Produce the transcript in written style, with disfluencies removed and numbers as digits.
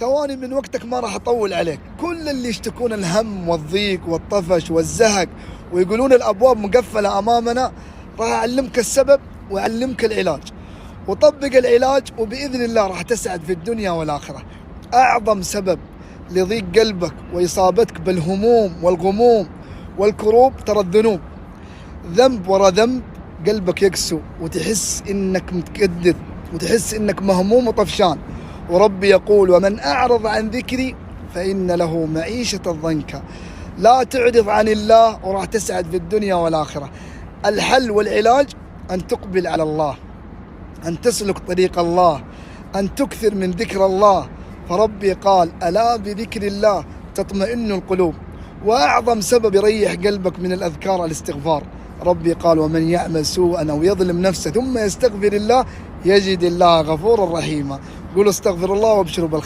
ثواني من وقتك ما راح أطول عليك. كل اللي يشتكون الهم والضيق والطفش والزهق ويقولون الأبواب مقفلة أمامنا، راح أعلمك السبب وأعلمك العلاج، وطبق العلاج وبإذن الله راح تسعد في الدنيا والآخرة. أعظم سبب لضيق قلبك وإصابتك بالهموم والغموم والكروب ترى الذنوب. ذنب ورا ذنب قلبك يقسو وتحس إنك متكدر وتحس إنك مهموم وطفشان. وربي يقول: ومن أعرض عن ذكري فإن له معيشة ضنكا. لا تعرض عن الله وراح تسعد في الدنيا والآخرة. الحل والعلاج أن تقبل على الله، أن تسلك طريق الله، أن تكثر من ذكر الله. فربي قال: ألا بذكر الله تطمئن القلوب. وأعظم سبب يريح قلبك من الأذكار الاستغفار. ربي قال: ومن يعمل سوءا أو يظلم نفسه ثم يستغفر الله يجد الله غفورا رحيما. قولوا استغفر الله وابشروا بالخير.